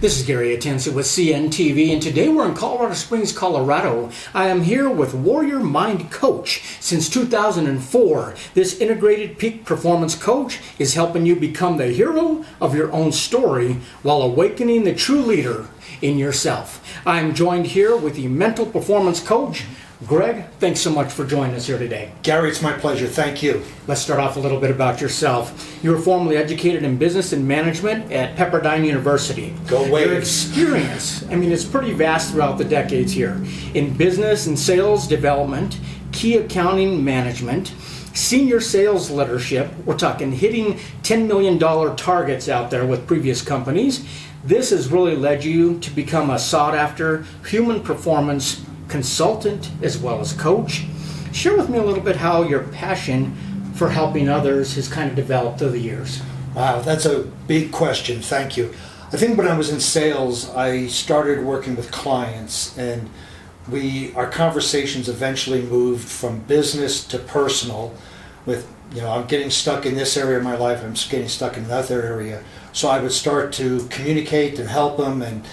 This is Gary Atensi with CNTV, and today we're in Colorado Springs, Colorado. I am here with Warrior Mind Coach. Since 2004, this integrated peak performance coach is helping you become the hero of your own story while awakening the true leader in yourself. I am joined here with the mental performance coach, Gregg. Thanks so much for joining us here today. Gary, it's my pleasure. Thank you. Let's start off a little bit about yourself. You were formerly educated in business and management at Pepperdine University. Go Waves. Your experience, it's pretty vast throughout the decades here. In business and sales development, key accounting management, senior sales leadership. We're talking hitting $10 million targets out there with previous companies. This has really led you to become a sought-after human performance consultant as well as coach. Share with me a little bit how your passion for helping others has kind of developed through the years. Wow, that's a big question. Thank you. I think when I was in sales, I started working with clients, and our conversations eventually moved from business to personal with, I'm getting stuck in this area of my life, I'm getting stuck in another area. So I would start to communicate and help them and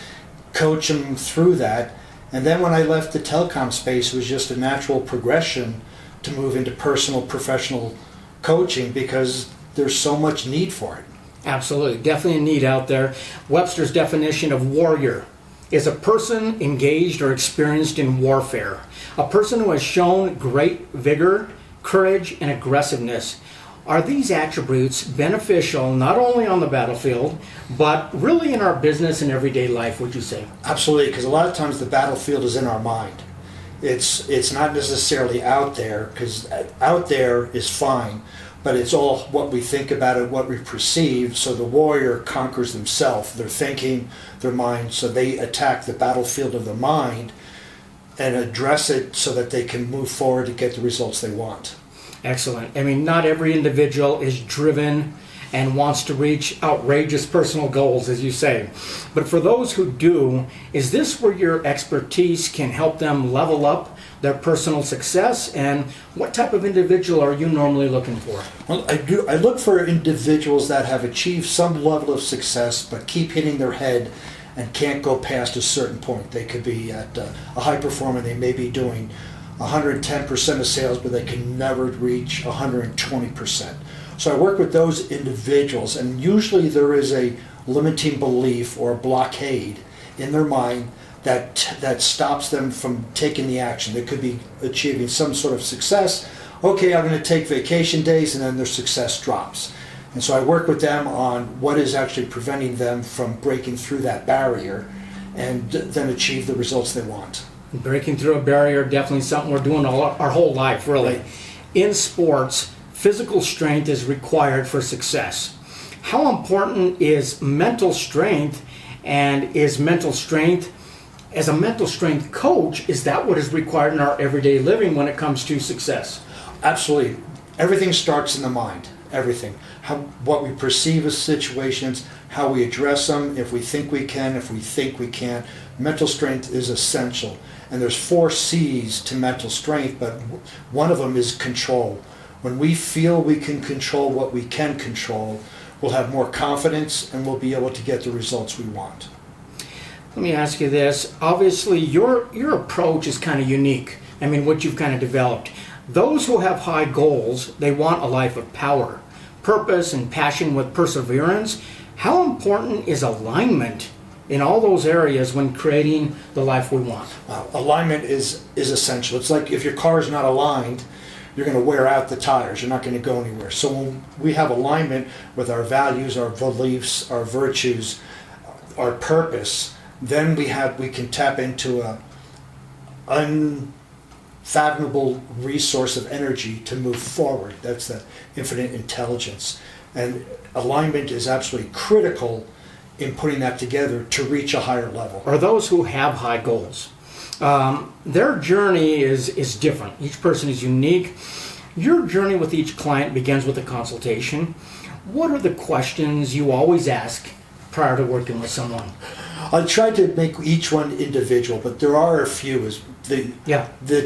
coach them through that. And then when I left the telecom space, it was just a natural progression to move into personal, professional coaching because there's so much need for it. Absolutely. Definitely a need out there. Webster's definition of warrior is a person engaged or experienced in warfare. A person who has shown great vigor, courage, and aggressiveness. Are these attributes beneficial not only on the battlefield, but really in our business and everyday life, would you say? Absolutely, because a lot of times the battlefield is in our mind. It's not necessarily out there, because out there is fine, but it's all what we think about it, what we perceive. So the warrior conquers themselves, their thinking, their mind, so they attack the battlefield of the mind and address it so that they can move forward to get the results they want. Excellent. Not every individual is driven and wants to reach outrageous personal goals, as you say. But for those who do, is this where your expertise can help them level up their personal success? And what type of individual are you normally looking for? Well, I look for individuals that have achieved some level of success but keep hitting their head and can't go past a certain point. They could be at a high performer, they may be doing 110% of sales, but they can never reach 120%. So I work with those individuals, and usually there is a limiting belief or a blockade in their mind that stops them from taking the action. They could be achieving some sort of success. Okay, I'm going to take vacation days, and then their success drops. And so I work with them on what is actually preventing them from breaking through that barrier and then achieve the results they want. Breaking through a barrier, definitely something we're doing our whole life, really. Right. In sports, physical strength is required for success. How important is mental strength, and is mental strength, as a mental strength coach, is that what is required in our everyday living when it comes to success? Absolutely. Everything starts in the mind. Everything. What we perceive as situations, how we address them, if we think we can, if we think we can't. Mental strength is essential. And there's 4 C's to mental strength, but one of them is control. When we feel we can control what we can control, we'll have more confidence and we'll be able to get the results we want. Let me ask you this. Obviously, your approach is kind of unique. What you've kind of developed. Those who have high goals, they want a life of power, purpose, and passion with perseverance. How important is alignment in all those areas when creating the life we want? Alignment is essential. It's like if your car is not aligned, you're going to wear out the tires. You're not going to go anywhere. So when we have alignment with our values, our beliefs, our virtues, our purpose, then we can tap into a unfathomable resource of energy to move forward. That's the infinite intelligence. And alignment is absolutely critical in putting that together to reach a higher level. Or those who have high goals. Their journey is different. Each person is unique. Your journey with each client begins with a consultation. What are the questions you always ask prior to working with someone? I try to make each one individual, but there are a few. The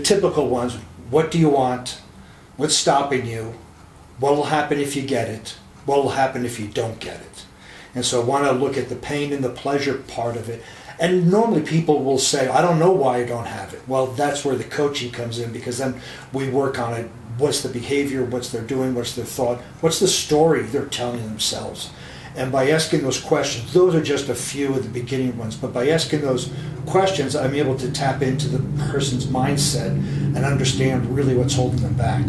typical ones. What do you want? What's stopping you? What will happen if you get it? What will happen if you don't get it? And so I want to look at the pain and the pleasure part of it. And normally people will say, I don't know why I don't have it. Well, that's where the coaching comes in, because then we work on it. What's the behavior, what's they're doing, what's their thought, what's the story they're telling themselves. And by asking those questions, those are just a few of the beginning ones, but by asking those questions, I'm able to tap into the person's mindset and understand really what's holding them back.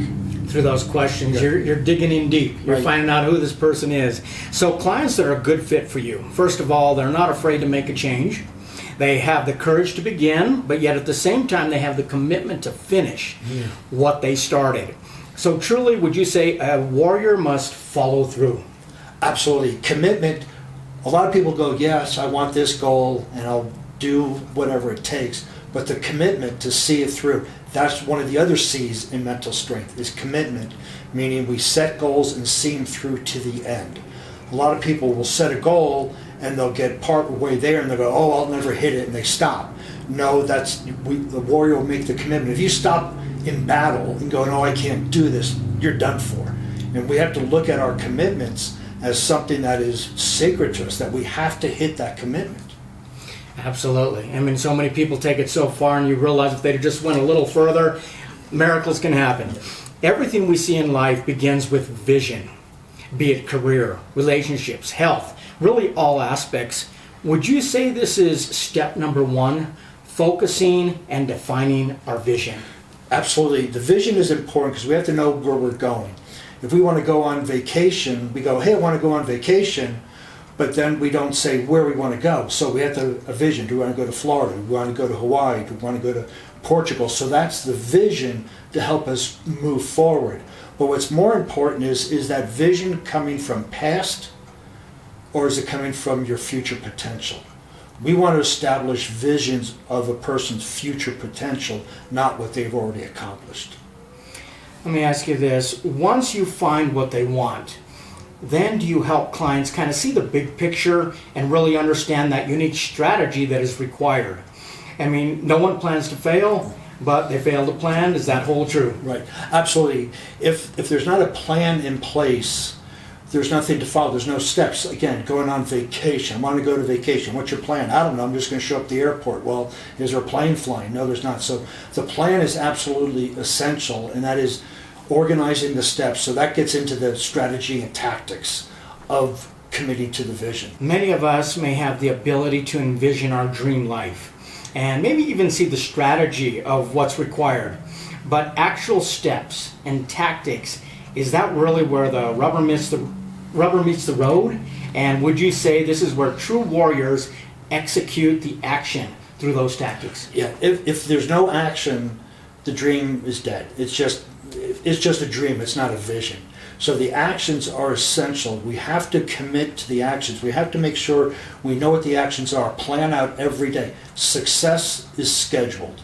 Through those questions, you're digging in deep. You're Right. finding out who this person is. So clients that are a good fit for you, first of all, they're not afraid to make a change. They have the courage to begin, but yet at the same time, they have the commitment to finish what they started. So truly, would you say a warrior must follow through? Absolutely. Commitment. A lot of people go, yes, I want this goal and I'll do whatever it takes. But the commitment to see it through, that's one of the other C's in mental strength, is commitment, meaning we set goals and see them through to the end. A lot of people will set a goal and they'll get part way there and they'll go, oh, I'll never hit it, and they stop. No, the warrior will make the commitment. If you stop in battle and go, no, I can't do this, you're done for. And we have to look at our commitments as something that is sacred to us, that we have to hit that commitment. Absolutely. I mean, so many people take it so far, and you realize if they just went a little further, miracles can happen. Everything we see in life begins with vision, be it career, relationships, health, really all aspects. Would you say this is step number one, focusing and defining our vision? Absolutely. The vision is important because we have to know where we're going. If we want to go on vacation, we go, hey, I want to go on vacation, but then we don't say where we want to go. So we have a vision. Do we want to go to Florida? Do we want to go to Hawaii? Do we want to go to Portugal? So that's the vision to help us move forward. But what's more important is that vision coming from past, or is it coming from your future potential? We want to establish visions of a person's future potential, not what they've already accomplished. Let me ask you this. Once you find what they want, then do you help clients kind of see the big picture and really understand that unique strategy that is required? I mean, no one plans to fail, but they fail to plan. Does that hold true? Right, absolutely. If there's not a plan in place, there's nothing to follow. There's no steps. Again, going on vacation. I want to go to vacation. What's your plan? I don't know. I'm just going to show up at the airport. Well, is there a plane flying? No, there's not. So the plan is absolutely essential, and that is organizing the steps. So that gets into the strategy and tactics of committing to the vision. Many of us may have the ability to envision our dream life and maybe even see the strategy of what's required. But actual steps and tactics, is that really where the rubber meets the road? And would you say this is where true warriors execute the action through those tactics? Yeah, if there's no action, the dream is dead. It's just a dream, it's not a vision. So the actions are essential. We have to commit to the actions. We have to make sure we know what the actions are. Plan out every day. Success is scheduled.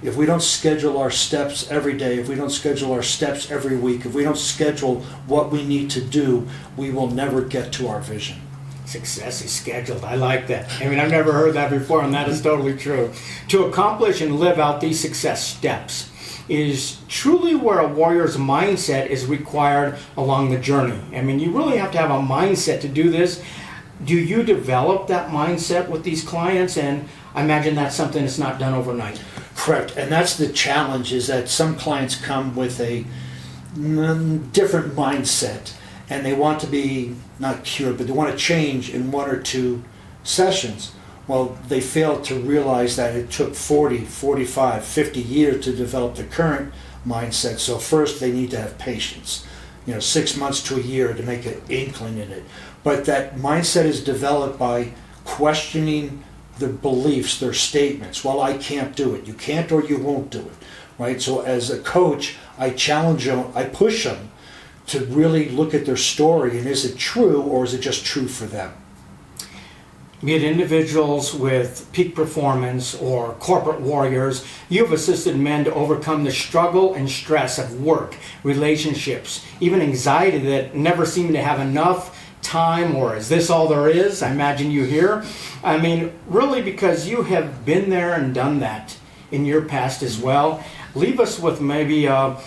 If we don't schedule our steps every day, if we don't schedule our steps every week, if we don't schedule what we need to do, we will never get to our vision. Success is scheduled. I like that. I mean, I've never heard that before, and that is totally true. To accomplish and live out these success steps is truly where a warrior's mindset is required along the journey. I mean, you really have to have a mindset to do this. Do you develop that mindset with these clients? And I imagine that's something that's not done overnight. Correct, and that's the challenge, is that some clients come with a different mindset, and they want to be, not cured, but they want to change in 1 or 2 sessions. Well, they fail to realize that it took 40, 45, 50 years to develop the current mindset. So first they need to have patience, 6 months to a year to make an inkling in it. But that mindset is developed by questioning the beliefs, their statements. Well, I can't do it. You can't, or you won't do it, right? So as a coach, I challenge them, I push them to really look at their story, and is it true, or is it just true for them? Be it individuals with peak performance or corporate warriors, you've assisted men to overcome the struggle and stress of work, relationships, even anxiety that never seem to have enough time, or is this all there is? I imagine you hear. I mean, really, because you have been there and done that in your past as well. Leave us with maybe an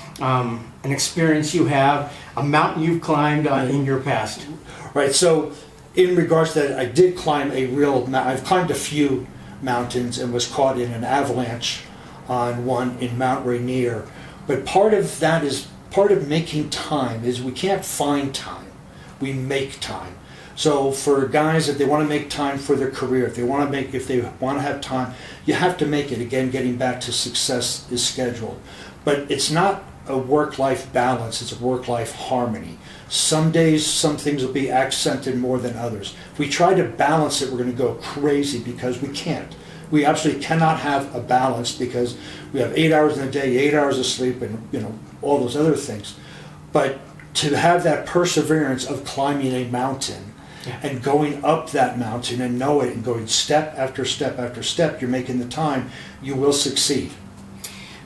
experience you have, a mountain you've climbed in your past. Right, so in regards to that, I did climb I've climbed a few mountains and was caught in an avalanche on one in Mount Rainier. But part of making time is we can't find time. We make time. So for guys, if they want to make time for their career, if they want to have time, you have to make it. Again, getting back to success is scheduled. But it's not a work-life balance, it's a work-life harmony. Some days, some things will be accented more than others. If we try to balance it, we're going to go crazy because we can't. We absolutely cannot have a balance because we have 8 hours in a day, 8 hours of sleep, and all those other things. But to have that perseverance of climbing a mountain and going up that mountain and know it and going step after step after step, you're making the time, you will succeed.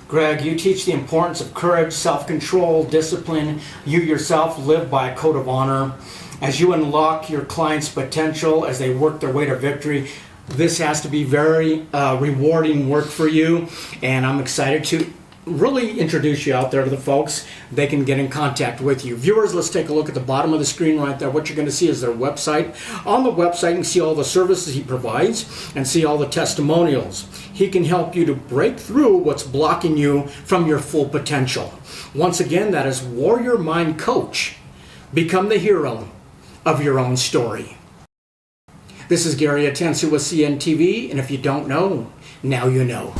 Gregg, you teach the importance of courage, self-control, discipline. You yourself live by a code of honor. As you unlock your clients' potential as they work their way to victory, this has to be very rewarding work for you, and I'm excited to really introduce you out there to the folks. They can get in contact with you. Viewers, let's take a look at the bottom of the screen right there. What you're going to see is their website. On the website, you can see all the services he provides and see all the testimonials. He can help you to break through what's blocking you from your full potential. Once again, that is Warrior Mind Coach. Become the hero of your own story. This is Gary Atensu with CNTV, and if you don't know, now you know.